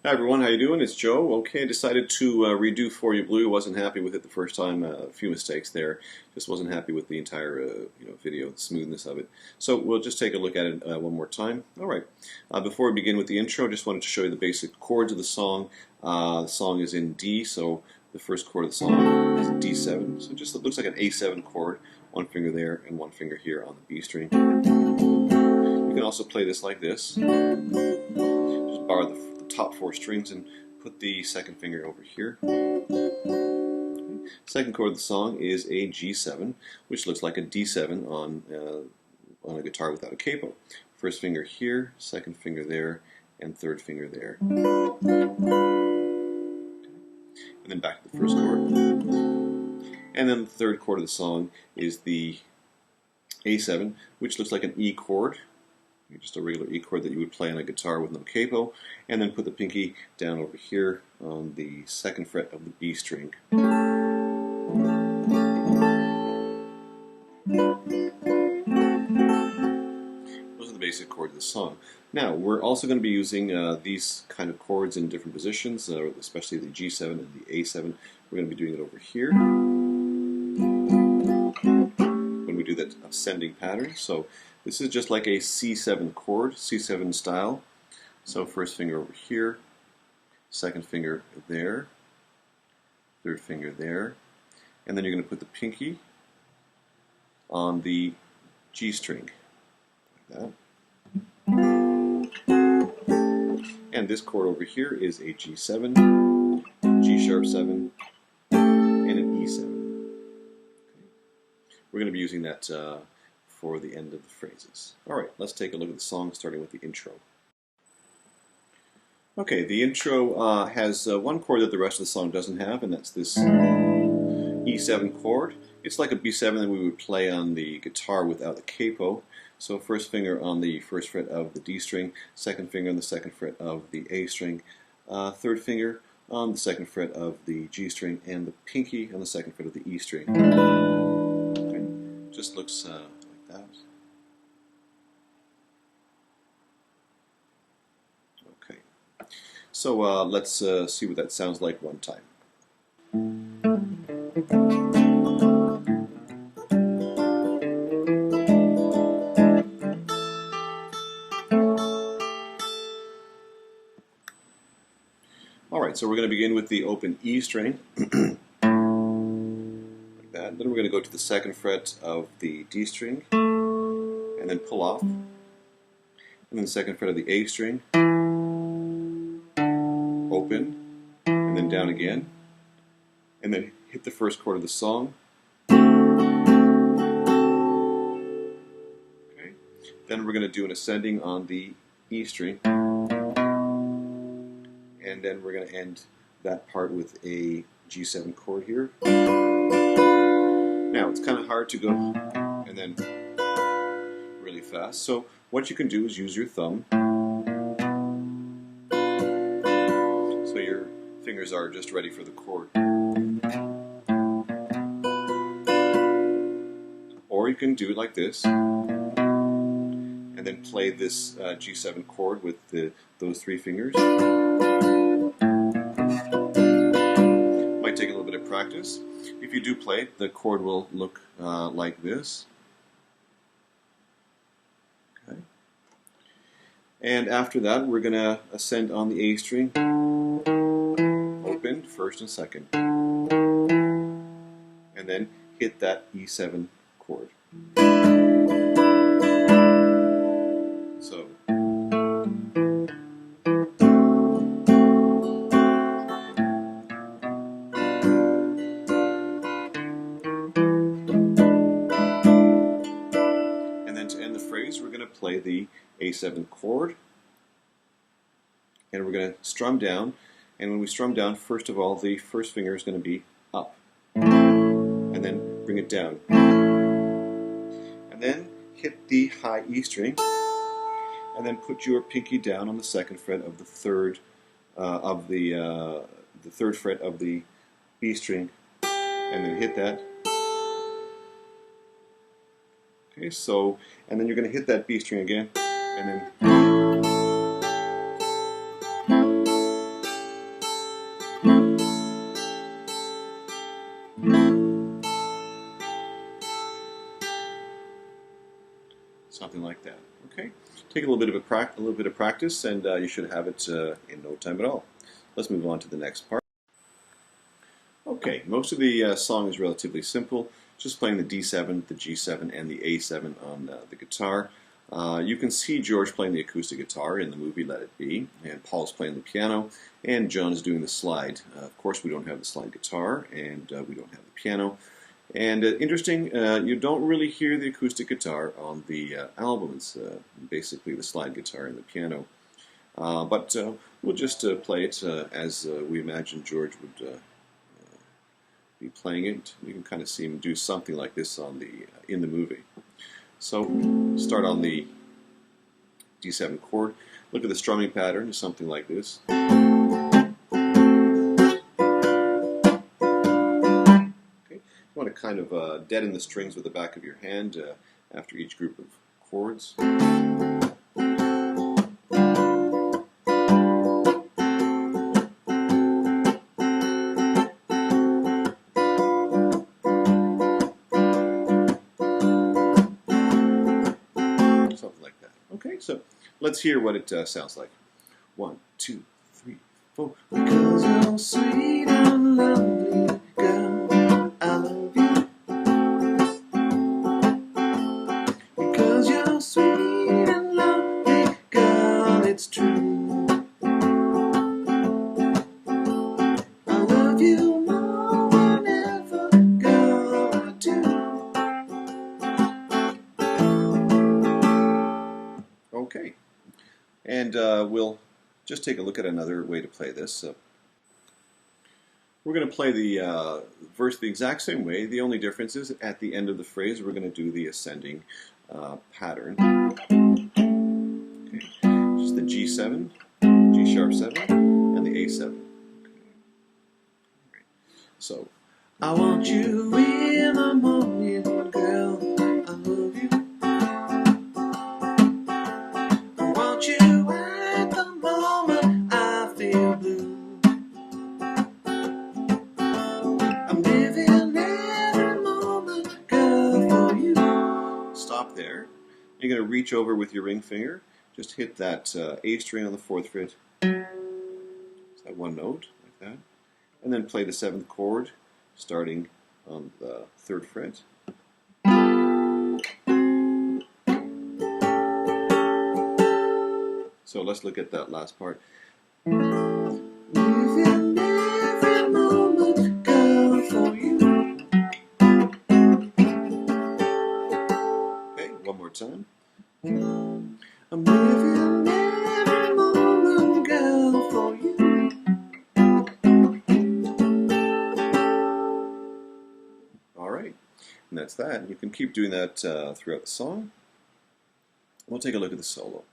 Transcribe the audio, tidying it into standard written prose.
Hi everyone, how you doing? It's Joe. Okay, I decided to redo For You Blue. Wasn't happy with it the first time. A few mistakes there. Just wasn't happy with the entire video, the smoothness of it. So we'll just take a look at it one more time. All right. Before we begin with the intro, I just wanted to show you the basic chords of the song. The song is in D, so the first chord of the song is D7. So it looks like an A7 chord. One finger there and one finger here on the B string. You can also play this like this. Just borrow the top four strings and put the second finger over here. Second chord of the song is a G7, which looks like a D7 on a guitar without a capo. First finger here, second finger there, and third finger there. And then back to the first chord. And then the third chord of the song is the A7, which looks like an E chord. Just a regular E chord that you would play on a guitar with no capo, and then put the pinky down over here on the second fret of the B string. Those are the basic chords of the song. Now, we're also going to be using these kind of chords in different positions, especially the G7 and the A7. We're going to be doing it over here when we do that ascending pattern. So this is just like a C7 chord, C7 style. So first finger over here, second finger there, third finger there, and then you're going to put the pinky on the G string, like that. And this chord over here is a G7, G sharp 7, and an E7. Okay. We're going to be using that for the end of the phrases. Alright, let's take a look at the song starting with the intro. Okay, the intro has one chord that the rest of the song doesn't have, and that's this E7 chord. It's like a B7 that we would play on the guitar without the capo. So first finger on the first fret of the D string, second finger on the second fret of the A string, third finger on the second fret of the G string, and the pinky on the second fret of the E string. Okay. Just looks like that. Okay, so let's see what that sounds like one time. Alright, so we're going to begin with the open E string, like that. Then we're going to go to the second fret of the D string, and then pull off. And then the second fret of the A string, open, and then down again, and then hit the first chord of the song. Okay. Then we're going to do an ascending on the E string, and then we're going to end that part with a G7 chord here. Now, it's kind of hard to go and then really fast, so what you can do is use your thumb, so your fingers are just ready for the chord. Or you can do it like this, and then play this G7 chord with those three fingers. Might take a little bit of practice. If you do play it, the chord will look like this. Okay. And after that, we're going to ascend on the A string, open, first and second, and then hit that E7 chord. So, and then to end the phrase, we're going to play the A7 chord, and we're going to strum down. And when we strum down, first of all, the first finger is going to be up, and then bring it down, and then hit the high E string, and then put your pinky down on the second fret of the third third fret of the B string, and then hit that. Okay, so, and then you're going to hit that B string again, and then something like that. Okay, take a little bit of practice, and you should have it in no time at all. Let's move on to the next part. Okay, most of the song is relatively simple, just playing the D7, the G7, and the A7 on the guitar. You can see George playing the acoustic guitar in the movie Let It Be, and Paul's playing the piano, and John is doing the slide. Of course, we don't have the slide guitar, and we don't have the piano. And interesting, you don't really hear the acoustic guitar on the album. It's basically the slide guitar and the piano. But we'll just play it as we imagine George would be playing it. You can kind of see him do something like this on the in the movie. So start on the D7 chord. Look at the strumming pattern, something like this. You want to kind of deaden the strings with the back of your hand after each group of chords. Something like that. Okay, so let's hear what it sounds like. 1, 2, 3, 4. Because you're sweet and lovely, girl, I love you. Because you're sweet and lovely, girl, it's true. I love you more than ever, girl, I do. Okay, and we'll just take a look at another way to play this. We're going to play the verse the exact same way. The only difference is at the end of the phrase we're going to do the ascending pattern. Okay. Just the G7, G sharp 7, and the A7. Okay. Right. So, I want you in the morning, girl, I love you. I want you at the moment I feel blue. I'm living every moment, girl, for you. Stop there. You're going to reach over with your ring finger. Just hit that A string on the 4th fret. Is that one note, like that? And then play the 7th chord, starting on the 3rd fret. So let's look at that last part. Living every moment, girl, for you. Okay, one more time. I'm living every moment, girl, for you. All right, and that's that. You can keep doing that throughout the song. We'll take a look at the solo.